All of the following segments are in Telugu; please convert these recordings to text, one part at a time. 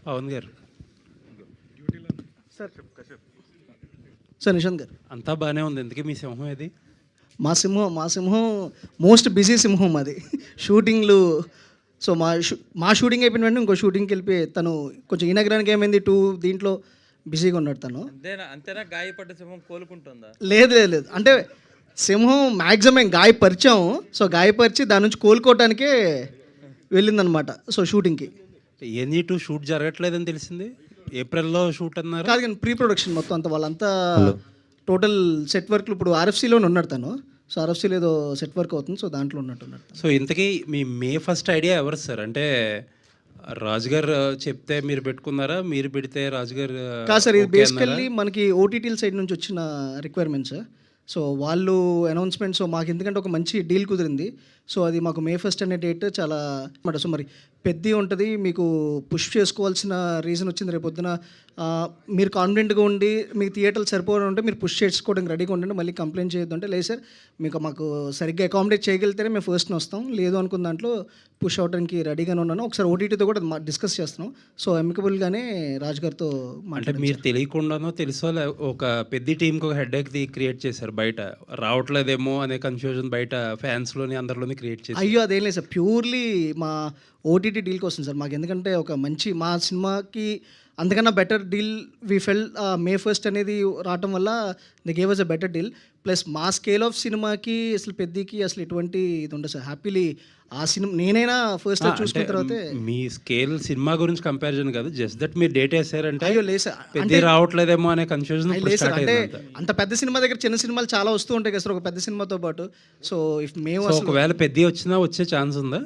పవన్ గారు. సార్ సార్ నిశాంత్ గారు, అంతా బాగానే ఉంది. ఎందుకే మీ సింహం ఏది? మా సింహం మోస్ట్ బిజీ సింహం అది. షూటింగ్లు. సో మా షూటింగ్ అయిపోయిన వెంటనే ఇంకో షూటింగ్కి వెళ్ళిపోయి తను కొంచెం ఈ నగరానికి ఏమైంది దీంట్లో బిజీగా ఉన్నాడు తను. అంతేనా గాయపడ్డ సింహం కోలుకుంటుందా? లేదు లేదు లేదు, అంటే సింహం మ్యాక్సిమం గాయపరిచాము. సో గాయపరిచి దాని నుంచి కోలుకోవటానికే వెళ్ళిందనమాట. సో షూటింగ్కి ఎనీ టూ షూట్ జరగట్లేదని తెలిసింది. ఏప్రిల్లో షూట్ అన్నారు. కాదు కానీ ప్రీ ప్రొడక్షన్ మొత్తం అంతా వాళ్ళంతా టోటల్ సెట్ వర్క్లు ఇప్పుడు ఆర్ఎఫ్సీలోనే ఉన్నాడు తను. సో ఆర్ఎఫ్సీలో ఏదో సెట్ వర్క్ అవుతుంది. సో దాంట్లో ఉన్నట్టున్నాడు. సో ఇంతకీ మీ ఫస్ట్ ఐడియా ఎవరు సార్? అంటే రాజుగారు చెప్తే మీరు పెట్టుకున్నారా, మీరు పెడితే రాజుగారు? కాదు సార్, ఇది బేసికల్లీ మనకి ఓటీటీల సైడ్ నుంచి వచ్చిన రిక్వైర్మెంట్స్. సో వాళ్ళు అనౌన్స్మెంట్. సో మాకు ఎందుకంటే ఒక మంచి డీల్ కుదిరింది. సో అది మాకు May 1 అనే డేట్ చాలా మాట. సో మరి పెద్ద ఉంటుంది, మీకు పుష్ చేసుకోవాల్సిన రీజన్ వచ్చింది. రేపు పొద్దున మీరు కాన్ఫిడెంట్గా ఉండి మీకు థియేటర్లు సరిపోవడం ఉంటే మీరు పుష్ చేసుకోవడానికి రెడీగా ఉండండి, మళ్ళీ కంప్లైంట్ చేయొద్దు అంటే, లేదు సార్ మాకు సరిగ్గా అకామిడేట్ చేయగలిగితేనే మేము ఫస్ట్ వస్తాం, లేదు అనుకున్న దాంట్లో పుష్ అవడానికి రెడీగానే ఉన్నాను. ఒకసారి ఓటీటీతో కూడా డిస్కస్ చేస్తున్నాం. సో అమికబుల్గానే రాజు గారితో అంటే మీరు తెలియకుండానో తెలుసో ఒక పెద్ద టీంకి ఒక హెడ్ఏక్ క్రియేట్ చేశారు. బయట రావట్లేదేమో అనే కన్ఫ్యూజన్ బయట ఫ్యాన్స్లోని అందరిలోని క్రియేట్ చేశారు. అయ్యో అదేం లేదు సార్, ప్యూర్లీ మా ఓటీటీ డీల్కి వస్తుంది సార్ మాకు. ఎందుకంటే ఒక మంచి మా సినిమాకి అంతకన్నా better deal we felt May 1 అనేది రావటం వల్ల they gave us a better deal. Plus మా స్కేల్ ఆఫ్ సినిమాకి అసలు పెద్దకి అసలు ఎటువంటి ఇది ఉండదు సార్. హ్యాపీలీ ఆ సినిమా నేనైనా ఫస్ట్ చూసుకున్న తర్వాత మీ స్కేల్ సినిమా గురించి కంపారిజన్ కాదు, జస్ట్ దట్ మీరు డేట్ వేసారంటే అయ్యో లేదు సార్, పెద్ద రావట్లేదేమో అనే కన్ఫ్యూజన్ లేదు సార్. అంటే అంత పెద్ద సినిమా దగ్గర చిన్న సినిమాలు చాలా వస్తూ ఉంటాయి కదా సార్ ఒక పెద్ద సినిమాతో పాటు. సో ఇఫ్ మేము ఒకవేళ పెద్ద వచ్చినా వచ్చే ఛాన్స్ ఉందా?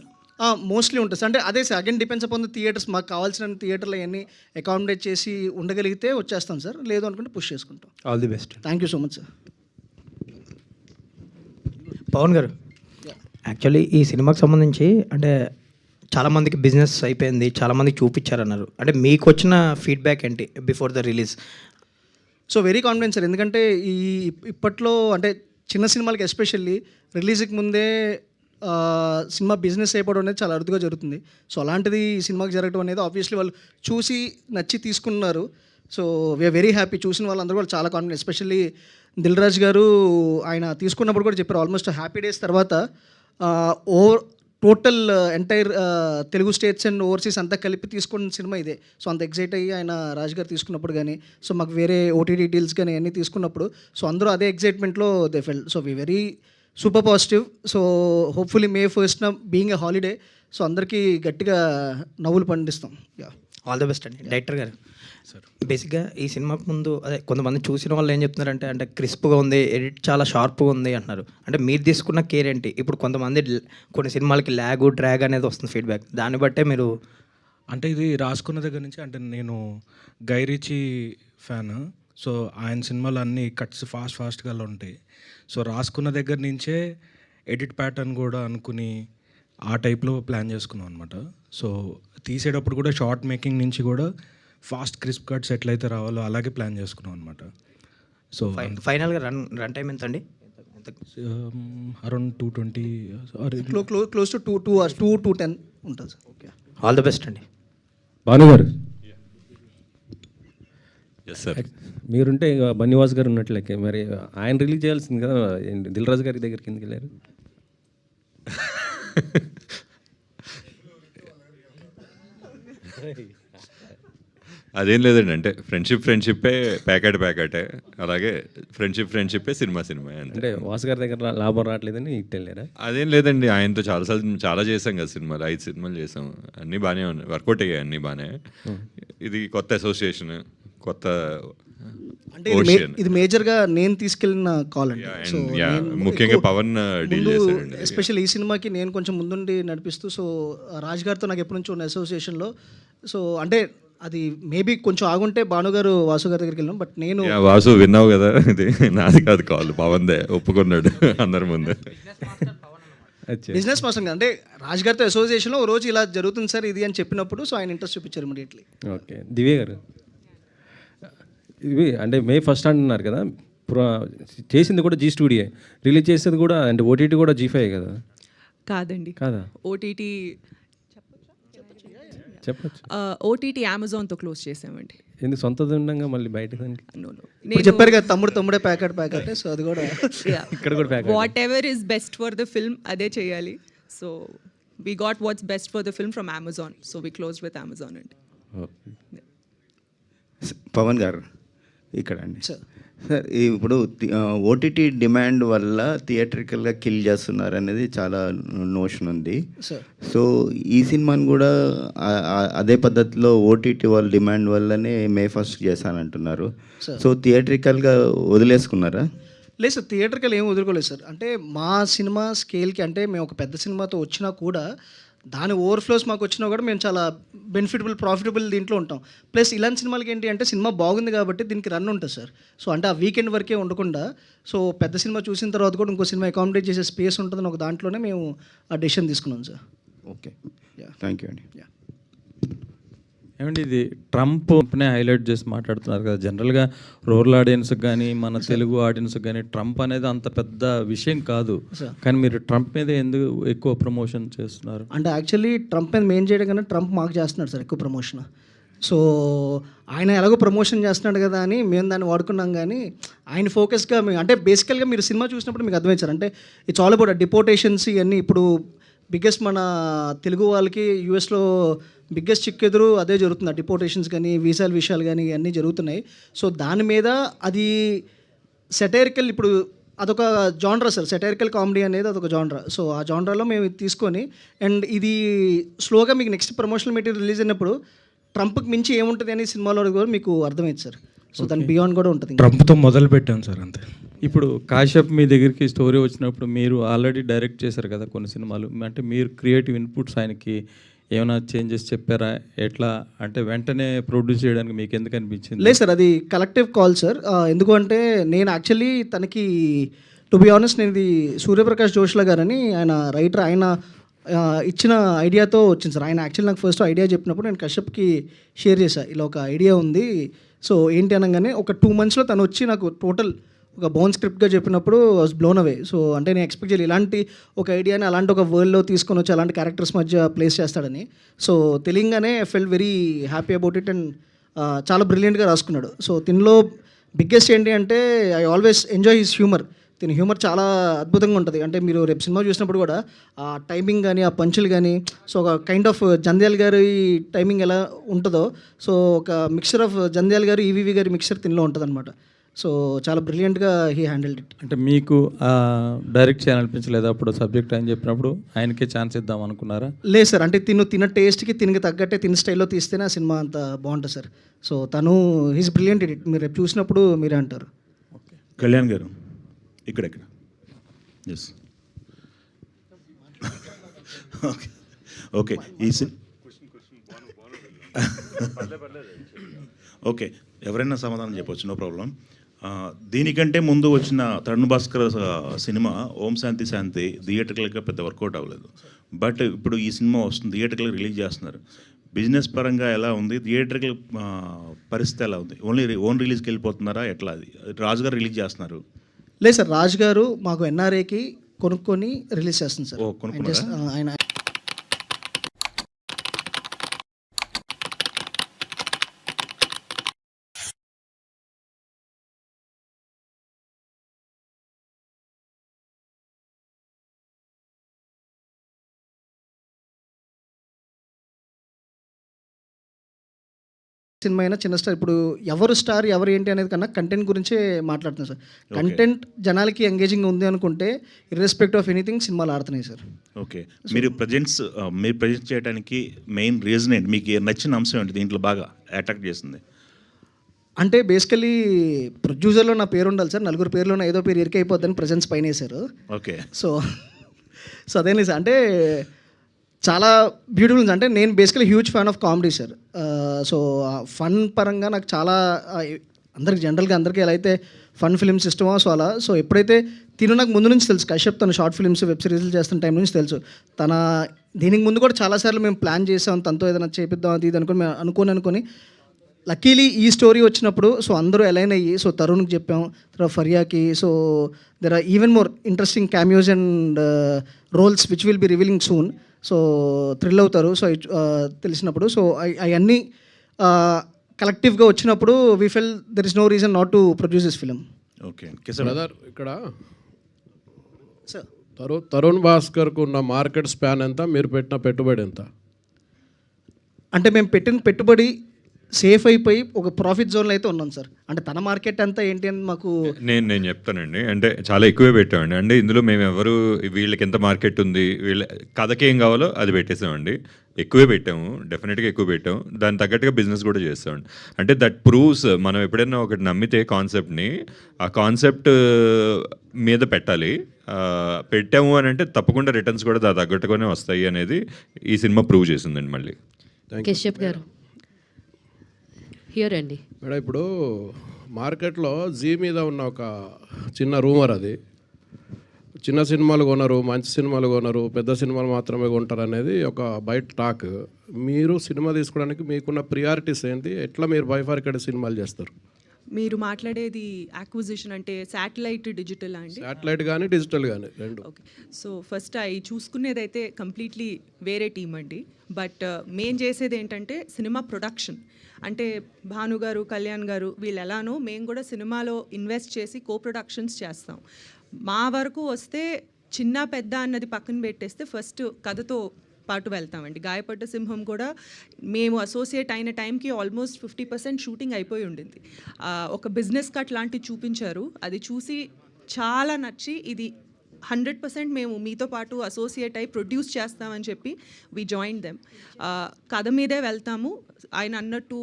మోస్ట్లీ ఉంటుంది సార్. అంటే అదే sir, again depends upon the theatres. మాకు కావాల్సిన థియేటర్లు అవన్నీ అకామిడేట్ చేసి ఉండగలిగితే వచ్చేస్తాం సార్, లేదు అనుకుంటే పుష్ చేసుకుంటాం. All the best. Thank you so much sir. Pavan garu, actually ఈ సినిమాకి సంబంధించి అంటే చాలామందికి బిజినెస్ అయిపోయింది, చాలామందికి చూపించారన్నారు. అంటే మీకు వచ్చిన ఫీడ్బ్యాక్ ఏంటి before the release? So very confidence sir. ఎందుకంటే ఇప్పట్లో అంటే చిన్న సినిమాలకి ఎస్పెషల్లీ రిలీజ్కి ముందే సినిమా బిజినెస్ అయిపోవడం అనేది చాలా అరుదుగా జరుగుతుంది. సో అలాంటిది ఈ సినిమాకి జరగడం అనేది ఆబ్వియస్లీ వాళ్ళు చూసి నచ్చి తీసుకున్నారు. So we are very happy. చూసిన వాళ్ళందరూ కూడా చాలా కాన్ఫిడెంట్. ఎస్పెషల్లీ దిల్ రాజు గారు ఆయన తీసుకున్నప్పుడు కూడా చెప్పారు, ఆల్మోస్ట్ హ్యాపీ డేస్ తర్వాత total entire Telugu states and overseas అంతా కలిపి తీసుకున్న సినిమా ఇదే. సో అంత ఎగ్జైట్ అయ్యి ఆయన రాజు గారు తీసుకున్నప్పుడు కానీ, సో మాకు వేరే ఓటీటీ డీల్స్ కానీ అన్నీ తీసుకున్నప్పుడు సో అందరూ అదే ఎగ్జైట్మెంట్లో they fell. So we very super positive. So hopefully May 1 being a holiday so అందరికీ గట్టిగా నవ్వులు పండిస్తాం. ఆల్ ద బెస్ట్ అండి. డైరెక్టర్ గారు, బేసిక్గా ఈ సినిమాకు ముందు అదే కొంతమంది చూసిన వాళ్ళు ఏం చెప్తున్నారంటే అంటే క్రిస్ప్గా ఉంది, ఎడిట్ చాలా షార్ప్గా ఉంది అంటున్నారు. అంటే మీరు తీసుకున్న కేర్ ఏంటి? ఇప్పుడు కొంతమంది కొన్ని సినిమాలకి డ్రాగ్ అనేది వస్తుంది ఫీడ్బ్యాక్, దాన్ని బట్టే మీరు అంటే ఇది రాసుకున్న దగ్గర నుంచి. అంటే నేను గై రిచీ ఫ్యాన్. సో ఆయన సినిమాలు అన్నీ కట్స్ ఫాస్ట్గా ఉంటాయి. సో రాసుకున్న దగ్గర నుంచే ఎడిట్ ప్యాటర్న్ కూడా అనుకుని ఆ టైప్లో ప్లాన్ చేసుకున్నాం అనమాట. సో తీసేటప్పుడు కూడా షార్ట్ మేకింగ్ నుంచి కూడా ఫాస్ట్ క్రిస్ప్ కట్స్ ఎట్లయితే రావాలో అలాగే ప్లాన్ చేసుకున్నాం అనమాట. సో ఫైనల్గా రన్ టైం ఎంత అండి? అరౌండ్ 220 క్లోజ్ టు 2 hours 2-10 ఉంటుంది sir. Okay, all the best అండి. భాను గారు, సార్ మీరుంటే ఇక బన్నివాస్ గారు ఉన్నట్లయితే మరి ఆయన రిలీజ్ చేయాల్సింది కదా, దిల్ రాజు గారి దగ్గరికి ఎందుకు వెళ్ళారు? అదేం లేదండి, అంటే ఫ్రెండ్షిప్పే ప్యాకెటే, అలాగే ఫ్రెండ్షిప్పే సినిమా అంటే వాసు గారి దగ్గర లాభం రావట్లేదని ఇటు వెళ్ళారా? అదేం లేదండి, ఆయనతో చాలా చేసాం కదా సినిమాలు, 5 సినిమాలు చేసాం, అన్నీ బాగానే ఉన్నాయి, వర్కౌట్ అయ్యాయి అన్నీ బాగానే. ఇది కొత్త అసోసియేషన్, కొత్త అంటే ఇది మేజర్గా నేను తీసుకెళ్ళిన కాల్ అండి. సో ముఖ్యంగా పవన్ డీల్ చేశారండి. ఎస్పెషల్ ఈ సినిమాకి నేను కొంచెం ముందుండి నడిపిస్తూ, సో రాజ్ గారితో నాకు ఎప్పటి నుంచో ఉన్న అసోసియేషన్లో. సో అంటే అది మేబీ కొంచెం ఆగుంటే భానుగారు వాసు గారి దగ్గరికి వెళ్ళాం. బట్ నేను వాసు విన్నావు కదా, ఇది నాది కాదు కాల్, పవన్దే, ఒప్పుకున్నాడు అందరి ముందు. బిజినెస్ మాస్టర్ అంటే రాజ్ గారితో అసోసియేషన్లో ఓ రోజు ఇలా జరుగుతుంది సార్ ఇది అని చెప్పినప్పుడు సో ఆయన ఇంట్రెస్ట్ చూపించారు ఇమీడియట్లీ. ఓకే, దివ్య గారు, ఇవి అంటే May 1 అంటున్నారు కదా, చేసింది కూడా జీ స్టూడియో, రిలీజ్ చేసేది కూడా అంటే ఓటీటీ కూడా G5 కదా? కాదండి, కాదా? ఓటీటీ చెప్పచ్చు. ఓటీటీ అమెజాన్తో క్లోజ్ చేసామండి. ఎందుకు సొంతది ఉండగా మళ్ళీ బయట దానికి ఇప్పుడు చెప్పారు కదా తమ్ముడే ప్యాకెట్ సో అది కూడా ఇక్కడ కూడా pack whatever is best for the film అదే చేయాలి. So we got what's best for the film from Amazon, so we close with Amazon అండి. పవన్ గారు ఇక్కడ అండి. సార్ ఇప్పుడు ఓటీటీ డిమాండ్ వల్ల థియేట్రికల్గా కిల్ చేస్తున్నారు అనేది చాలా నోషన్ ఉంది. సో ఈ సినిమాని కూడా అదే పద్ధతిలో ఓటీటీ వాళ్ళ డిమాండ్ వల్లనే May 1st చేశానంటున్నారు. సో థియేట్రికల్గా వదిలేసుకున్నారా? లేదు సార్, థియేటర్కి ఏం వదులుకోలేదు సార్. అంటే మా సినిమా స్కేల్కి, అంటే మేము ఒక పెద్ద సినిమాతో వచ్చినా కూడా దాని ఓవర్ఫ్లోస్ మాకు వచ్చినా కూడా మేము చాలా ప్రాఫిటబుల్ దీంట్లో ఉంటాం. ప్లస్ ఇలాంటి సినిమాలకి ఏంటి అంటే సినిమా బాగుంది కాబట్టి దీనికి రన్ ఉంటుంది సార్. సో అంటే ఆ వీకెండ్ వరకే ఉండకుండా సో పెద్ద సినిమా చూసిన తర్వాత కూడా ఇంకో సినిమా అకామిడేట్ చేసే స్పేస్ ఉంటుందని ఒక దాంట్లోనే మేము ఆ డెసిషన్ తీసుకున్నాం సార్. ఓకే, థ్యాంక్ యూ అండి. ఏమండి, ఇది ట్రంప్నే హైలైట్ చేసి మాట్లాడుతున్నారు కదా. జనరల్గా రూరల్ ఆడియన్స్కి కానీ మన తెలుగు ఆడియన్స్కి కానీ ట్రంప్ అనేది అంత పెద్ద విషయం కాదు, కానీ మీరు ట్రంప్ మీద ఎందుకు ఎక్కువ ప్రమోషన్ చేస్తున్నారు? అంటే యాక్చువల్లీ ట్రంప్ మీద మెయిన్ చేయడం కన్నా ట్రంప్ మాకు చేస్తున్నాడు సార్ ఎక్కువ ప్రమోషన్. సో ఆయన ఎలాగో ప్రమోషన్ చేస్తున్నాడు కదా అని మేము దాన్ని వాడుకున్నాం. కానీ ఆయన ఫోకస్గా మేము అంటే బేసికల్గా మీరు సినిమా చూసినప్పుడు మీకు అర్థమవుతారు. అంటే ఇట్స్ ఆల్ అబౌట్ డిపోర్టేషన్స్ ఇవన్నీ. ఇప్పుడు బిగ్గెస్ట్ మన తెలుగు వాళ్ళకి యూఎస్లో బిగ్గెస్ట్ చిక్కెదురు అదే జరుగుతుంది. డిపోర్టేషన్స్ కానీ విషయాలు కానీ ఇవన్నీ జరుగుతున్నాయి. సో దాని మీద అది సెటైరికల్, ఇప్పుడు అదొక జాన్రా సార్. సెటైరికల్ కామెడీ అనేది అదొక జాన్రా. సో ఆ జాన్రాలో మేము ఇది తీసుకొని అండ్ ఇది స్లోగా మీకు నెక్స్ట్ ప్రమోషనల్ మెటీరియల్ రిలీజ్ అయినప్పుడు ట్రంప్కి మించి ఏముంటుంది అని సినిమాలో కూడా మీకు అర్థమైంది సార్. సో దాని బియాండ్ కూడా ఉంటుంది. ట్రంప్తో మొదలు పెట్టాను సార్ అంతే. ఇప్పుడు కాశ్యప్ మీ దగ్గరికి స్టోరీ వచ్చినప్పుడు మీరు ఆల్రెడీ డైరెక్ట్ చేశారు కదా కొన్ని సినిమాలు, అంటే మీరు క్రియేటివ్ ఇన్పుట్స్ ఆయనకి ఏమైనా చేంజెస్ చెప్పారా? ఎట్లా అంటే వెంటనే ప్రొడ్యూస్ చేయడానికి మీకు ఎందుకు అనిపించింది? లేదు సార్, అది కలెక్టివ్ కాల్ సార్. ఎందుకు అంటే నేను యాక్చువల్లీ తనకి టు బి ఆనెస్ట్ నేను ఇది సూర్యప్రకాష్ జోష్లా గారని ఆయన రైటర్, ఆయన ఇచ్చిన ఐడియాతో వచ్చింది సార్. ఆయన యాక్చువల్లీ నాకు ఫస్ట్ ఐడియా చెప్పినప్పుడు నేను కశ్యప్కి షేర్ చేశాను, ఇలా ఒక ఐడియా ఉంది సో ఏంటి అనగానే ఒక 2 monthsలో తను వచ్చి నాకు టోటల్ ఒక బోన్ స్క్రిప్ట్గా చెప్పినప్పుడు వాజ్ బ్లోన్ అవే. సో అంటే నేను ఎక్స్పెక్ట్ చేయాలి ఇలాంటి ఒక ఐడియాని అలాంటి ఒక వరల్డ్లో తీసుకొని వచ్చి అలాంటి క్యారెక్టర్స్ మధ్య ప్లేస్ చేస్తాడని. సో తెలియగానే I felt very happy about it and చాలా బ్రిలియంట్గా రాసుకున్నాడు. సో దీనిలో బిగ్గెస్ట్ ఏంటి అంటే I always enjoy his humour. దీని హ్యూమర్ చాలా అద్భుతంగా ఉంటుంది. అంటే మీరు రేపు సినిమా చూసినప్పుడు కూడా ఆ టైమింగ్ కానీ ఆ పంచులు కానీ సో ఒక కైండ్ ఆఫ్ జంధ్యాల గారి టైమింగ్ ఎలా ఉంటుందో సో ఒక మిక్చర్ ఆఫ్ జంధ్యాల గారు ఈవీవి గారి మిక్చర్ దీనిలో ఉంటుంది అనమాట. సో చాలా బ్రిలియంట్గా హీ హ్యాండిల్డ్ ఇట్. అంటే మీకు డైరెక్ట్ చేయాలనిపించలేదు అప్పుడు సబ్జెక్ట్ అని చెప్పినప్పుడు ఆయనకే ఛాన్స్ ఇద్దాం అనుకున్నారా? లేదు సార్, అంటే తిన టేస్ట్కి తినకి తగ్గట్టే తిన స్టైల్లో తీస్తేనే ఆ సినిమా అంత బాగుంటుంది సార్. సో తను హీస్ బ్రిలియంట్ ఇట్. మీరు రేపు చూసినప్పుడు మీరే అంటారు. కళ్యాణ్ గారు ఇక్కడ ఎస్ ఓకే ఓకే ఓకే ఎవరైనా సమాధానం చెప్పవచ్చు, నో ప్రాబ్లం. దీనికంటే ముందు వచ్చిన తరుణ్ భాస్కర్ సినిమా ఓం శాంతి శాంతి థియేటర్గా పెద్ద వర్కౌట్ అవ్వలేదు. బట్ ఇప్పుడు ఈ సినిమా వస్తుంది, థియేటర్గా రిలీజ్ చేస్తున్నారు. బిజినెస్ పరంగా ఎలా ఉంది? థియేటర్కి పరిస్థితి ఎలా ఉంది? ఓన్ రిలీజ్కి వెళ్ళిపోతున్నారా ఎట్లా? అది రాజు గారు రిలీజ్ చేస్తున్నారు. లేదు సార్, రాజు గారు మాకు ఎన్ఆర్ఏకి కొనుక్కొని రిలీజ్ చేస్తుంది సార్. ఆయన సినిమా అయినా చిన్న స్టార్, ఇప్పుడు ఎవరు స్టార్ ఎవరు ఏంటి అనేది కన్నా కంటెంట్ గురించే మాట్లాడుతున్నాం సార్. కంటెంట్ జనాలకి ఎంగేజింగ్ ఉంది అనుకుంటే ఇర్రెస్పెక్ట్ ఆఫ్ ఎనీథింగ్ సినిమాలు ఆడుతున్నాయి సార్. ఓకే, మీరు ప్రజెంట్ చేయడానికి మెయిన్ రీజన్ ఏంటి? మీకు నచ్చిన అంశం ఏంటి దీంట్లో బాగా అట్రాక్ట్ చేస్తుంది? అంటే బేసికలీ ప్రొడ్యూసర్లో నా పేరు ఉండాలి సార్, 4 పేర్లో ఏదో పేరు ఇరికైపోద్దని ప్రజెన్స్ పైన వేశారు. ఓకే, సో అదేంటి సార్, అంటే చాలా బ్యూటిఫుల్. అంటే నేను basically huge fan of comedy sir. So fun పరంగా నాకు చాలా అందరికీ ఎలా అయితే ఫన్ ఫిల్మ్స్ ఇష్టమో సో అలా. సో ఎప్పుడైతే నాకు ముందు నుంచి తెలుసు కశ్యప్ తన షార్ట్ ఫిల్మ్స్ వెబ్ సిరీస్లు చేస్తున్న టైం నుంచి తెలుసు. దీనికి ముందు కూడా చాలాసార్లు మేము ప్లాన్ చేసాం తనతో ఏదైనా చేపిద్దాం అది ఇది అనుకుని మేము అనుకొని లక్కీలీ ఈ స్టోరీ వచ్చినప్పుడు సో అందరూ అలైన్ అయ్యి సో తరుణ్కి చెప్పాం, తర్వాత ఫర్యాకి. So there are even more interesting cameos and roles which will be revealing soon. So thrill అవుతారు. సో తెలిసినప్పుడు సో అవన్నీ కలెక్టివ్గా వచ్చినప్పుడు we felt there is no reason not to produce this film. Okay brother, ఇక్కడ సార్ తరుణ్ భాస్కర్కు ఉన్న మార్కెట్ స్పాన్ ఎంత, మీరు పెట్టిన పెట్టుబడి ఎంత? అంటే మేము పెట్టిన పెట్టుబడి సేఫ్ అయిపోయి ఒక ప్రాఫిట్ జోన్లో అయితే ఉన్నాం సార్. అంటే తన మార్కెట్ అంతా ఏంటి అని మాకు నేను చెప్తానండి. అంటే చాలా ఎక్కువే పెట్టామండి. అంటే ఇందులో మేము ఎవరు వీళ్ళకి ఎంత మార్కెట్ ఉంది, వీళ్ళ కథకి ఏం కావాలో అది పెట్టేసామండి. ఎక్కువే పెట్టాము, డెఫినెట్గా ఎక్కువ పెట్టాము. దాని తగ్గట్టుగా బిజినెస్ కూడా చేస్తామండి. అంటే దట్ ప్రూవ్స్ మనం ఎప్పుడైనా ఒకటి నమ్మితే కాన్సెప్ట్ని, ఆ కాన్సెప్ట్ మీద పెట్టాలి. పెట్టాము అని అంటే తప్పకుండా రిటర్న్స్ కూడా దాని తగ్గట్టుగానే వస్తాయి అనేది ఈ సినిమా ప్రూవ్ చేసిందండి. మళ్ళీ కశ్యప్ గారు హియర్ అండి. మేడం, ఇప్పుడు మార్కెట్లో జీ మీద ఉన్న ఒక చిన్న రూమర్, అది చిన్న సినిమాలు కొనరు, మంచి సినిమాలు కొనరు, పెద్ద సినిమాలు మాత్రమే కొంటారు అనేది ఒక బయట టాక్. మీరు సినిమా తీసుకోవడానికి మీకున్న ప్రియారిటీస్ ఏంటి? ఎట్లా మీరు బైఫార్కేట్ సినిమాలు చేస్తారు? మీరు మాట్లాడేది యాక్విజిషన్ అంటే శాటిలైట్ డిజిటల్ అండి? శాటిలైట్ కానీ డిజిటల్ కానీ రెండు. ఓకే, సో ఫస్ట్ అవి చూసుకునేదైతే కంప్లీట్లీ వేరే టీం అండి. బట్ మేం చేసేది ఏంటంటే సినిమా ప్రొడక్షన్. అంటే భాను గారు, కళ్యాణ్ గారు వీళ్ళు ఎలానో మేము కూడా సినిమాలో ఇన్వెస్ట్ చేసి కో ప్రొడక్షన్స్ చేస్తాం. మా వరకు వస్తే చిన్న పెద్ద అన్నది పక్కన పెట్టేస్తే ఫస్ట్ కథతో పాటు వెళ్తామండి. గాయపడ్డ సింహం కూడా మేము అసోసియేట్ అయిన టైంకి ఆల్మోస్ట్ 50% షూటింగ్ అయిపోయి ఉండింది. ఒక బిజినెస్ కట్ లాంటివి చూపించారు. అది చూసి చాలా నచ్చి ఇది 100% మేము మీతో పాటు అసోసియేట్ అయి ప్రొడ్యూస్ చేస్తామని చెప్పి వి జాయిన్ దెమ్. కథ మీదే వెళ్తాము. ఆయన అన్నట్టు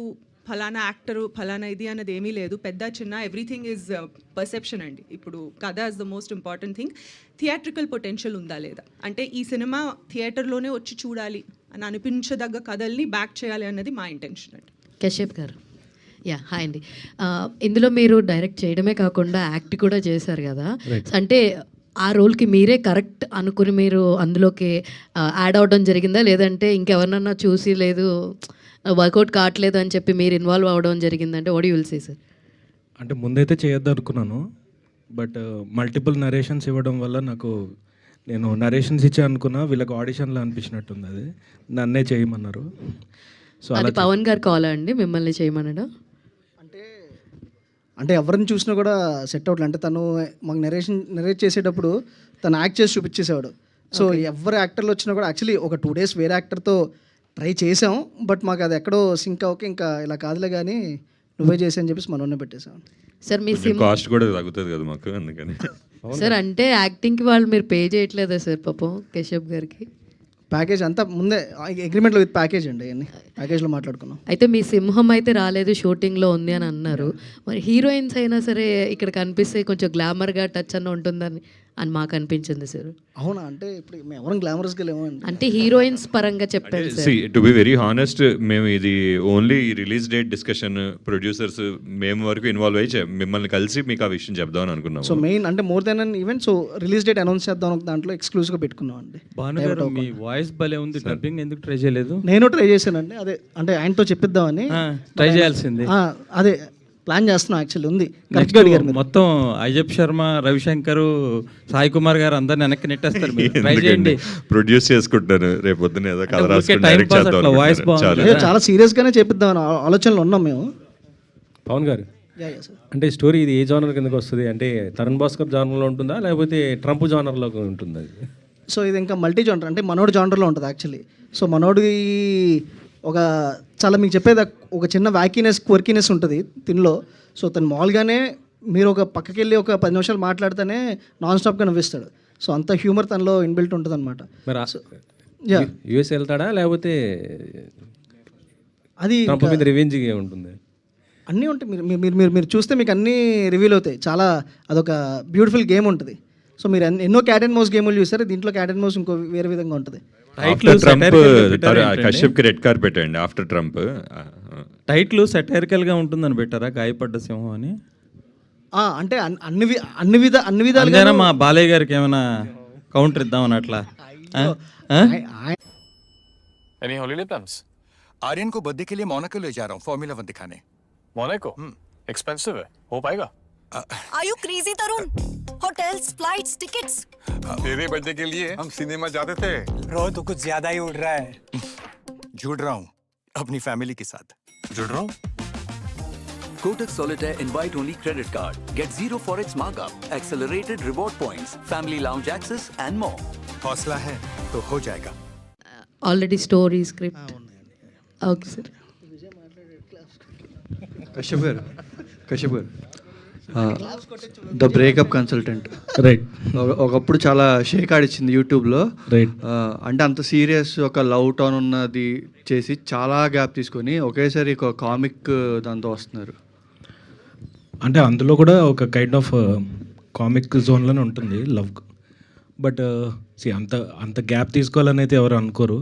ఫలానా యాక్టరు ఫలానా ఇది అన్నది ఏమీ లేదు. పెద్ద చిన్న ఎవ్రీథింగ్ ఈజ్ పర్సెప్షన్ అండి. ఇప్పుడు కథ is the most important thing. Theatrical potential ఉందా లేదా, అంటే ఈ సినిమా థియేటర్లోనే వచ్చి చూడాలి అని అనిపించదగ్గ కథల్ని బ్యాక్ చేయాలి అన్నది మా ఇంటెన్షన్ అండి. కశ్యప్ గారు హాయ్ అండి. ఇందులో మీరు డైరెక్ట్ చేయడమే కాకుండా యాక్ట్ కూడా చేశారు కదా, అంటే ఆ రోల్కి మీరే కరెక్ట్ అనుకుని మీరు అందులోకి యాడ్ అవడం జరిగిందా, లేదంటే ఇంకెవరినన్నా చూసి లేదు వర్కౌట్ కావట్లేదు అని చెప్పి మీరు ఇన్వాల్వ్ అవ్వడం జరిగిందంటే what you will say sir? అంటే ముందైతే చేయొద్దు అనుకున్నాను, బట్ మల్టిపుల్ నరేషన్స్ ఇవ్వడం వల్ల నాకు, నేను నరేషన్స్ ఇచ్చా అనుకున్నా, వీళ్ళకి ఆడిషన్లో అనిపించినట్టుంది. అది నన్నే చేయమన్నారు. సో అది పవన్ గారు కాల్ అండి మిమ్మల్ని చేయమన్నాడా? అంటే ఎవరిని చూసినా కూడా సెట్ అవుట్లే. అంటే తను మాకు నరేట్ చేసేటప్పుడు తను యాక్ట్ చేసి చూపించేసేవాడు. సో ఎవరు యాక్టర్లు వచ్చినా కూడా యాక్చువల్లీ ఒక 2 days వేరే యాక్టర్తో ట్రై చేసాం, బట్ మాకు అది ఎక్కడో సింక్ అవ్వక ఇంకా ఇలా కాదులే కానీ నువ్వే చేసి అని చెప్పేసి మనోనే పెట్టేసాం. సార్ మీ కాస్ట్ కూడా తగ్గుతుంది కదా మాకు, అందుకని. సార్ అంటే యాక్టింగ్కి వాళ్ళు మీరు పే చేయట్లేదా సార్ పాపం కశ్యప్ గారికి? ప్యాకేజ్ అంతా ముందే అగ్రిమెంట్లో విత్ ప్యాకేజ్ అండి, అన్ని ప్యాకేజ్లో మాట్లాడుకున్నాం. అయితే మీ సింహం అయితే రాలేదు, షూటింగ్లో ఉంది అని అన్నారు. మరి హీరోయిన్స్ అయినా సరే ఇక్కడ కనిపిస్తే కొంచెం గ్లామర్గా టచ్ అన్న ఉంటుందని అని మాకు అనిపించింది సార్. అవునా? అంటే ఇప్పుడు మేము ఎవరం గ్లామరస్గా లేము అంటే హీరోయిన్స్ పరంగా చెప్పారు sir. To be very honest, మేము ఇది only release date discussion, producers మేము వరకు ఇన్వాల్వ్ అయ్యి మిమ్మల్ని కలిసి మీకు ఆ విషయం చెప్దామని అనుకున్నాం. సో మెయిన్ అంటే more than an event, so release date announce చేద్దాం దాంట్లో ఎక్స్క్లూజివ్గా పెట్టుకున్నాం అండి. భానుగారు, మీ వాయిస్ భలే ఉంది, డబ్బింగ్ ఎందుకు ట్రై చేయలేదు? నేను ట్రై చేశానండి, అదే అంటే ఆయనతో చెప్పిద్దామని ట్రై చేయాల్సింది. అదే ప్లాన్ చేస్తున్నాం, యాక్చువల్లీ ఉంది. మొత్తం అయ్యప్ శర్మ, రవిశంకర్, సాయి కుమార్ గారు అందరిని వెనక్కి నెట్టేస్తారు. ట్రై చేయండి. ప్రొడ్యూస్ చేసుకుంటాను రేపు పొద్దున, ఏదో కథ వాయిస్ చాలా సీరియస్ గానే చేపిద్దాం ఆలోచనలో ఉన్నాం మేము. పవన్ గారు, అంటే స్టోరీ ఇది ఏ జానర్ కిందకి వస్తుంది? అంటే తరుణ్ భాస్కర్ జానర్లో ఉంటుందా, లేకపోతే ట్రంప్ జానర్లో ఉంటుందా? సో ఇది ఇంకా మల్టీ జానర్, అంటే మనోడు జానర్లో ఉంటుంది యాక్చువల్లీ. సో మనోడి ఒక చాలా మీకు చెప్పేది ఒక చిన్న వ్యాకీనెస్, క్వర్కీనెస్ ఉంటుంది తినలో. సో తను మామూలుగానే మీరు ఒక పక్కకి వెళ్ళి ఒక 10 నిమిషాలు మాట్లాడితేనే నాన్ స్టాప్గా నవ్విస్తాడు. సో అంత హ్యూమర్ తనలో ఇన్బిల్ట్ ఉంటుంది అనమాట. యూఎస్ వెళ్తాడా, లేకపోతే అది ట్రంప్ మీద రివెంజ్ ఉంటుంది? అన్నీ ఉంటాయి. మీరు చూస్తే మీకు అన్నీ రివీల్ అవుతాయి. చాలా అదొక బ్యూటిఫుల్ గేమ్ ఉంటుంది. సో మీరు ఎన్నో క్యాట్ అండ్ మౌస్ గేములు చూస్తారు, దీంట్లో క్యాట్ అండ్ మౌస్ ఇంకో వేరే విధంగా ఉంటుంది. కశ్యప్కి రెడ్ కార్పెట్ అండి ఆఫ్టర్ ట్రంప్. టైటిల్ సెటైరికల్గా ఉంటుందని పెట్టారా, గాయపడ్డ సింహం అని? అంటే అన్ని విధాలుగా మా బాలయ్య గారికి ఏమైనా కౌంటర్ ఇద్దామని అట్లా. Any holiday plans? आर्यन को बर्थडे के लिए मोनाको ले जा रहा हूँ फॉर्मूला 1 दिखाने. मोनाको? एक्सपेंसिव है, हो पाएगा? Are you crazy, Tarun? Hotels, flights, tickets. तेरे बर्थडे के लिए हम सिनेमा जाते थे। ब्रो तू कुछ ज्यादा ही उड़ रहा है। जुड़ रहा हूँ अपनी फैमिली के साथ। जुड़ रहा हूँ। Kotak Solitaire invite only credit card. Get 0 forex markup, accelerated reward points, family lounge access and more. हौसला है तो हो जाएगा। Already story script okay sir. Kashyap గారు ద బ్రేకప్ కన్సల్టెంట్ రైట్. ఒకప్పుడు చాలా షేక్ ఆడిచ్చింది యూట్యూబ్లో. రైట్. అంటే అంత సీరియస్ ఒక లవ్ టోన్ ఉన్నది చేసి చాలా గ్యాప్ తీసుకొని ఒకేసారి ఒక కామిక్ దాంతో వస్తున్నారు. అంటే అందులో కూడా ఒక కైండ్ ఆఫ్ కామిక్ జోన్లోనే ఉంటుంది లవ్. బట్ అంత గ్యాప్ తీసుకోవాలని అయితే ఎవరు అనుకోరు.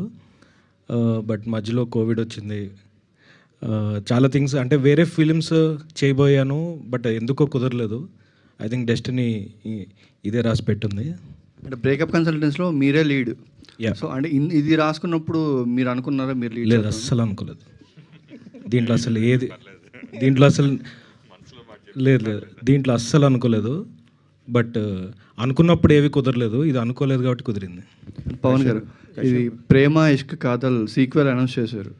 బట్ మధ్యలో కోవిడ్ వచ్చింది, చాలా థింగ్స్ అంటే వేరే ఫిలిమ్స్ చేయబోయాను, బట్ ఎందుకో కుదరలేదు. ఐ థింక్ డెస్టినీ ఇదే రాసి పెట్టింది. అంటే బ్రేకప్ కన్సల్టెన్స్లో మీరే లీడ్. సో అంటే ఇది రాసుకున్నప్పుడు మీరు అనుకున్నారా మీరు లీడ్? లేదు, అస్సలు అనుకోలేదు. దీంట్లో అసలు దీంట్లో అస్సలు అనుకోలేదు. బట్ అనుకున్నప్పుడు ఏవి కుదరలేదు, ఇది అనుకోలేదు కాబట్టి కుదిరింది. పవన్ గారు, ఇది ప్రేమ ఇష్క్ కాదల్ సీక్వెల్ అనౌన్స్ చేశారు.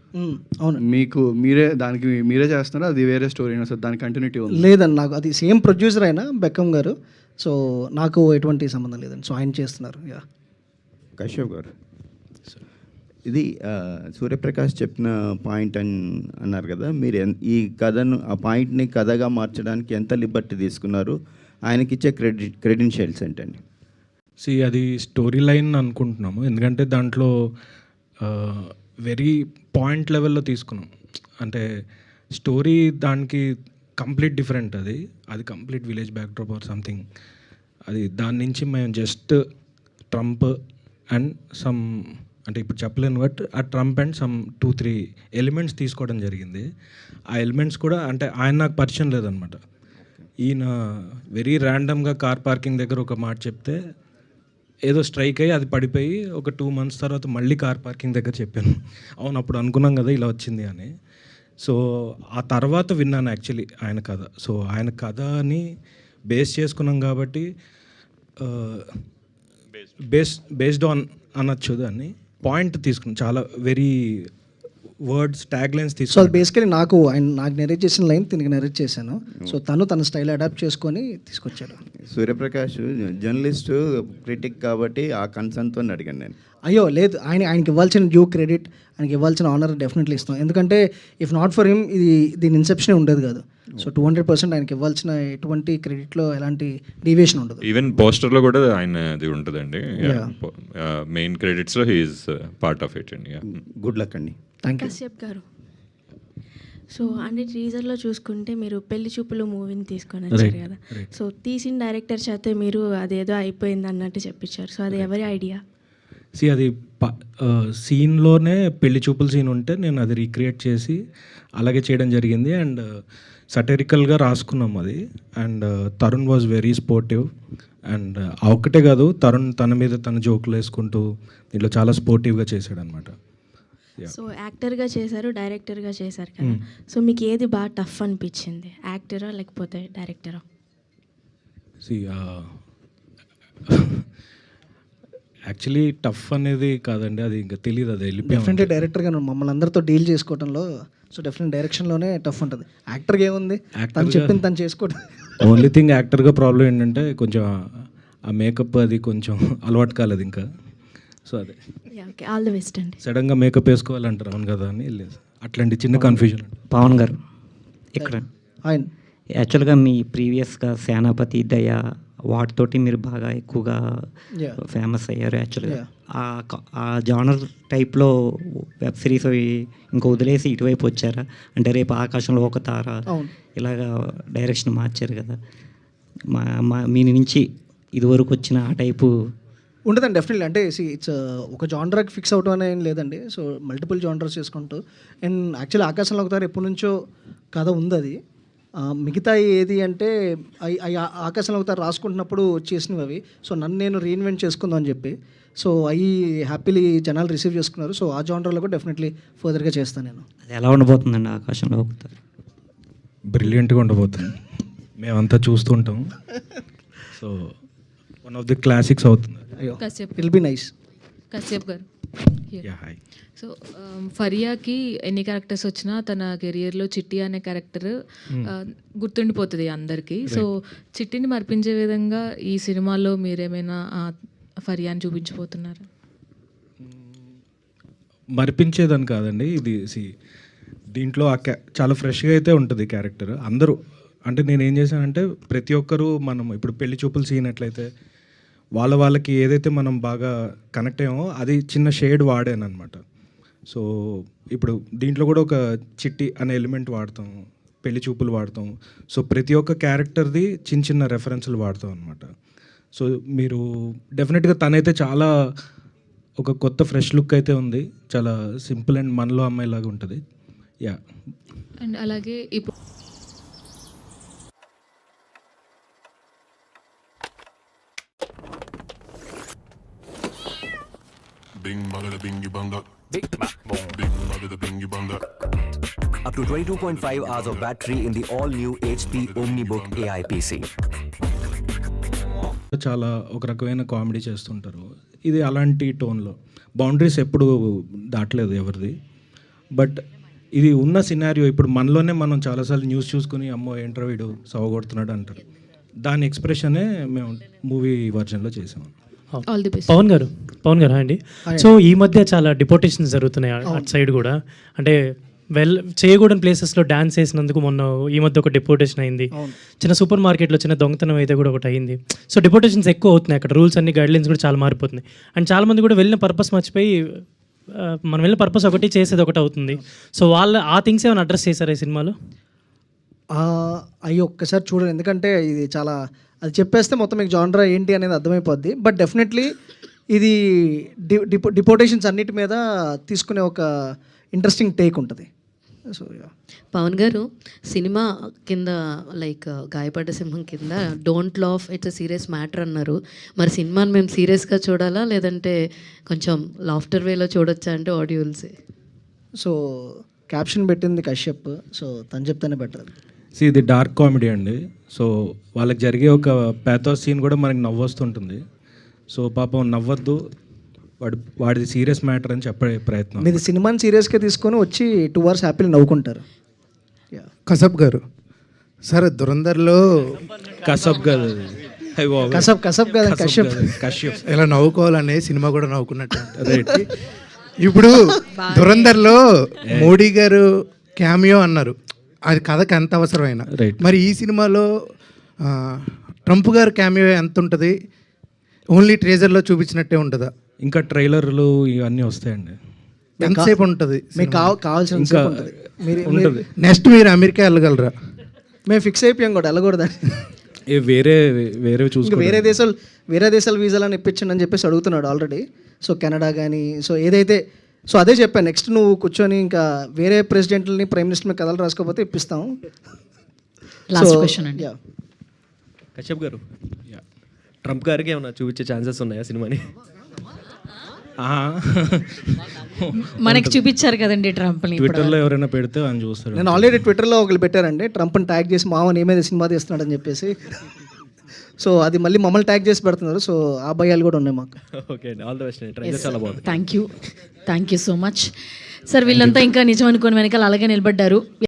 అవును. మీకు మీరే చేస్తున్నారా, అది వేరే స్టోరీ సార్? దాని కంటిన్యూటీ ఉంది? లేదండి, నాకు అది సేమ్ ప్రొడ్యూసర్ అయినా బెక్కం గారు. సో నాకు ఎటువంటి సంబంధం లేదండి. సో ఆయన చేస్తున్నారు. యా. కశ్యప్ గారు, ఇది సూర్యప్రకాష్ చెప్పిన పాయింట్ అన్నారు కదా, మీరు ఈ కథను ఆ పాయింట్ని కథగా మార్చడానికి ఎంత లిబర్టీ తీసుకున్నారు? ఆయనకి ఇచ్చే క్రెడెన్షియల్స్ ఏంటండి? అది స్టోరీ లైన్ అనుకుంటున్నాము, ఎందుకంటే దాంట్లో వెరీ పాయింట్ లెవెల్లో తీసుకున్నాం. అంటే స్టోరీ దానికి కంప్లీట్ డిఫరెంట్. అది complete village backdrop or something. దాని నుంచి మేము జస్ట్ ట్రంప్ అండ్ సమ్, అంటే ఇప్పుడు చెప్పలేను, బట్ ఆ ట్రంప్ అండ్ సమ్ 2-3 ఎలిమెంట్స్ తీసుకోవడం జరిగింది. ఆ ఎలిమెంట్స్ కూడా అంటే ఆయన నాకు పరిచయం లేదనమాట. ఈయన వెరీ ర్యాండమ్గా కార్ పార్కింగ్ దగ్గర ఒక మాట చెప్తే ఏదో స్ట్రైక్ అయ్యి అది పడిపోయి ఒక 2 months తర్వాత మళ్ళీ కార్ పార్కింగ్ దగ్గర చెప్పాను. అవును, అప్పుడు అనుకున్నాం కదా ఇలా వచ్చింది అని. సో ఆ తర్వాత విన్నాను యాక్చువల్లీ ఆయన కథ. సో ఆయన కథని బేస్ చేసుకున్నాం కాబట్టి బేస్డ్ ఆన్ అనొచ్చు దాన్ని. పాయింట్ తీసుకున్నాం, చాలా very words tag lines so తీసుకున్నాం. అది బేసికలీ నాకు నెరేట్ చేసిన లైన్ తినకి నెరేట్ చేశాను. సో తన స్టైల్ అడాప్ట్ చేసుకొని తీసుకొచ్చాడు. సూర్యప్రకాష్ జర్నలిస్టు, క్రిటిక్ కాబట్టి ఆ కన్సర్న్తో అడిగాను నేను. అయ్యో లేదు, ఆయనకి ఇవ్వాల్సిన డ్యూ క్రెడిట్, ఆయనకి ఇవ్వాల్సిన ఆనర్ డెఫినెట్లీ ఇస్తాం. ఎందుకంటే ఇఫ్ నాట్ ఫర్ హిమ్ దీని ఇన్సెప్షనే ఉండేది కాదు. సో 200% ఆయనకి ఇవ్వాల్సిన ఎటువంటి క్రెడిట్లో ఎలాంటి డీవియేషన్ ఉండదు. ఈవెన్ పోస్టర్లో కూడా ఆయనది ఉంటుందండి. మెయిన్ క్రెడిట్స్లో హీఈస్ పార్ట్ ఆఫ్ ఇట్ అండి. గుడ్ లక్ అండి. Thank you. Kashyap garu, so అంటే టీజర్లో చూసుకుంటే మీరు పెళ్లి చూపులు మూవీని తీసుకొని వచ్చారు కదా. సో తీసిన డైరెక్టర్ చేత మీరు అదేదో అయిపోయింది అన్నట్టు చెప్పించారు. సో అది ఎవరి ఐడియా? అది సీన్లోనే పెళ్లి చూపుల సీన్ ఉంటే నేను అది రీక్రియేట్ చేసి అలాగే చేయడం జరిగింది. అండ్ సటరికల్గా రాసుకున్నాం అది. And Tarun was very sportive. And ఒక్కటే కాదు, తరుణ్ తన మీద తన జోకులు వేసుకుంటూ దీంట్లో చాలా స్పోర్టివ్గా చేశాడు అనమాట. సో యాక్టర్గా చేశారు, డైరెక్టర్గా చేశారు కదా. సో మీకు ఏది బాగా టఫ్ అనిపించింది, యాక్టరా లేకపోతే డైరెక్టరా? యాక్చువల్లీ టఫ్ అనేది కాదండి, అది ఇంకా తెలియదు. అది డెఫినెట్లీ డైరెక్టర్గా మమ్మల్ని అందరితో డీల్ చేసుకోవడంలో సో డెఫినెట్ డైరెక్షన్లోనే టఫ్ ఉంటుంది. యాక్టర్గా ఏముంది, తను చెప్పింది తను చేసుకోవడం. ఓన్లీ థింగ్ యాక్టర్గా ప్రాబ్లం ఏంటంటే కొంచెం ఆ మేకప్ అది కొంచెం అలవాటు కాలేదు ఇంకా. సో అదే ఆల్ ది బెస్ట్ అండి. సడన్గా మేకప్ వేసుకోవాలంటారు, అవును కదా అని లేదు, అట్లాంటి చిన్న కన్ఫ్యూజన్. పవన్ గారు ఇక్కడ ఆయన యాక్చువల్గా మీ ప్రీవియస్గా సేనాపతి, దయ వాటితోటి మీరు బాగా ఎక్కువగా ఫేమస్ అయ్యారు. యాక్చువల్గా ఆ జానర్ టైప్లో వెబ్ సిరీస్ అవి ఇంకా వదిలేసి ఇటువైపు వచ్చారా? అంటే రేపు ఆకాశంలో ఒక తార ఇలాగా డైరెక్షన్ మార్చారు కదా, మీ నుంచి ఇదివరకు వచ్చిన ఆ టైపు ఉంటుందండి. డెఫినెట్లీ అంటే ఇట్స్ ఒక జానర్కి ఫిక్స్ అవడం అనేది ఏం లేదండి. సో మల్టిపుల్ జానర్స్ చేసుకుంటూ, అండ్ యాక్చువల్లీ ఆకాశంలో ఒక తార ఎప్పటి నుంచో కథ ఉంది. అది మిగతా ఏది అంటే ఆకాశంలో ఒకసారి రాసుకుంటున్నప్పుడు చేసినవి అవి. సో నన్ను నేను రీఇన్వెంట్ చేసుకుందాం అని చెప్పి, సో అవి హ్యాపీలీ జనాలు రిసీవ్ చేసుకున్నారు. సో ఆ జానర్లో కూడా డెఫినెట్లీ ఫర్దర్గా చేస్తాను నేను. అది ఎలా ఉండబోతుందండి ఆకాశంలో ఒకసారి? బ్రిలియంట్గా ఉండబోతుంది, మేమంతా చూస్తుంటాం. So one of the classics అవుతుంది. అయ్యో Kashyap will be nice. Kashyap గారు హాయ్. సో ఫరియాకి ఎన్ని క్యారెక్టర్స్ వచ్చినా తన కెరియర్లో చిట్టి అనే క్యారెక్టర్ గుర్తుండిపోతుంది అందరికీ. సో చిట్టిని మర్పించే విధంగా ఈ సినిమాలో మీరేమైనా ఫరియాని చూపించబోతున్నారు? మరిపించేదని కాదండి, ఇది దీంట్లో చాలా ఫ్రెష్గా అయితే ఉంటుంది క్యారెక్టర్. అందరూ అంటే నేను ఏం చేశానంటే ప్రతి ఒక్కరూ మనం ఇప్పుడు పెళ్లి చూపులు సీన్ ఎట్లయితే వాళ్ళకి ఏదైతే మనం బాగా కనెక్ట్ అయ్యామో అది చిన్న షేడ్ వాడాను అనమాట. సో ఇప్పుడు దీంట్లో కూడా ఒక చిట్టి అనే ఎలిమెంట్ వాడతాం, పెళ్లి చూపులు వాడతాం. సో ప్రతి ఒక్క క్యారెక్టర్ది చిన్న చిన్న రెఫరెన్స్లు వాడతాం అనమాట. సో మీరు డెఫినెట్గా తనైతే చాలా ఒక కొత్త ఫ్రెష్ లుక్ అయితే ఉంది, చాలా సింపుల్ అండ్ మనలో అమ్మాయిలాగా ఉంటుంది. యా. అండ్ అలాగే ఇప్పుడు Bing bada bingy banga. Bing bada bingy banga. Up to 22.5 hours of battery in the all-new HP OmniBook AI PC. చాలా ఒక రకమైన కామెడీ చేస్తుంటారు. ఇది అలాంటి టోన్లో బౌండరీస్ ఎప్పుడు దాటలేదు ఎవరిది. బట్ ఇది ఉన్న సినారియో ఇప్పుడు మనలోనే మనం చాలాసార్లు న్యూస్ చూసుకుని అమ్మో ఏంట్రా వీడు సవగొడుతున్నాడు అంటారు. దాని ఎక్స్ప్రెషనే మేము మూవీ వర్జన్లో చేసాము. All the best. పవన్ గారు అండి. సో ఈ మధ్య చాలా డిపోటేషన్స్ జరుగుతున్నాయి అటు సైడ్ కూడా. అంటే చేయకూడని ప్లేసెస్లో డ్యాన్స్ వేసినందుకు మొన్న ఈ మధ్య ఒక డిపోటేషన్ అయింది. చిన్న సూపర్ మార్కెట్లో చిన్న దొంగతనం అయితే కూడా ఒకటి అయింది. సో డిపోటేషన్స్ ఎక్కువ అవుతున్నాయి అక్కడ. రూల్స్ అన్ని గైడ్లైన్స్ కూడా చాలా మారిపోతున్నాయి. అండ్ చాలామంది కూడా వెళ్ళిన పర్పస్ మర్చిపోయి మనం వెళ్ళిన పర్పస్ ఒకటి చేసేది ఒకటి అవుతుంది. సో ఆ థింగ్స్ ఏమైనా అడ్రస్ చేశారా ఈ సినిమాలో? అయ్యో ఒక్కసారి చూడండి, ఎందుకంటే ఇది చాలా అది చెప్పేస్తే మొత్తం మీకు జానరా ఏంటి అనేది అర్థమైపోద్ది. బట్ డెఫినెట్లీ ఇది డిపోటేషన్స్ అన్నిటి మీద తీసుకునే ఒక ఇంట్రెస్టింగ్ టేక్ ఉంటుంది. సో పవన్ గారు సినిమా కింద లైక్ గాయపడ్డ సింహం కింద don't laugh it's a serious matter అన్నారు. మరి సినిమాని మేము సీరియస్గా చూడాలా లేదంటే కొంచెం లాఫ్టర్ వేలో చూడొచ్చా అంటే ఆడియన్సే. సో క్యాప్షన్ పెట్టింది కశ్యప్, సో తను చెప్తేనే బెటర్. ఇది డార్క్ కామెడీ అండి. సో వాళ్ళకి జరిగే ఒక ప్యాథోస్ సీన్ కూడా మనకి నవ్వొస్తుంటుంది. సో పాపం నవ్వద్దు, వాడిది సీరియస్ మ్యాటర్ అని చెప్పే ప్రయత్నం. మీది సినిమాని సీరియస్గా తీసుకొని వచ్చి 2 hours హ్యాపీగా నవ్వుకుంటారు. కసబ్ గారు సార్ దురందర్లో కసబ్ గారు కసబ్ కదా కశ్యప్ ఇలా నవ్వుకోవాలనే సినిమా కూడా నవ్వుకున్నట్టు. రైట్. ఇప్పుడు దురందర్లో మోడీ గారు క్యామియో అన్నారు, అది కథకు ఎంత అవసరమైన. మరి ఈ సినిమాలో ట్రంప్ గారు క్యామియో ఎంత ఉంటుంది? ఓన్లీ ట్రేజర్లో చూపించినట్టే ఉంటుందా? ఇంకా ట్రైలర్లు ఇవన్నీ వస్తాయండి. ఎంతసేపు ఉంటుంది? మీకు కావాల్సిన ఉంటుంది. నెక్స్ట్ మీరు అమెరికా వెళ్ళగలరా? మేము ఫిక్స్ అయిపోయాం కూడా వెళ్ళకూడదని. వేరే చూసుకో వేరే దేశాల వీసాలను ఇప్పించండి అని చెప్పేసి అడుగుతున్నాడు ఆల్రెడీ. సో కెనడా కానీ సో ఏదైతే సో అదే చెప్పాను, నెక్స్ట్ నువ్వు కూర్చొని ఇంకా వేరే ప్రెసిడెంట్లని ప్రైమ్ మినిస్టర్ కథలు రాసుకోకపోతే ఇప్పిస్తాం. లాస్ట్ క్వశ్చన్ అండి. కశ్యప్ గారు, ట్రంప్ గారికి ఏమైనా చూపించే ఛాన్సెస్ ఉన్నాయా సినిమాని? మనకి చూపించారు కదండి ట్రంప్ని. ట్విట్టర్లో ఎవరైనా పెడితే అని చూస్తారు. నేను ఆల్రెడీ ట్విట్టర్లో ఒకళ్ళు పెట్టారండి, ట్రంప్ని ట్యాగ్ చేసి మామని ఏమైనా సినిమా తీస్తున్నాడు అని చెప్పేసి. సో అది మళ్ళీ మమ్మల్ని ట్యాగ్ చేసి పెడుతున్నారు. సో ఆ భయాలు కూడా ఉన్నాయి మాకు. ఓకే అండి, ఆల్ ది బెస్ట్. ట్రైలర్ చాలా బాగుంది. Thank you so much sir. వీళ్ళంతా ఇంకా నిజం అనుకోని వెనకాల అలాగే నిలబడ్డారు.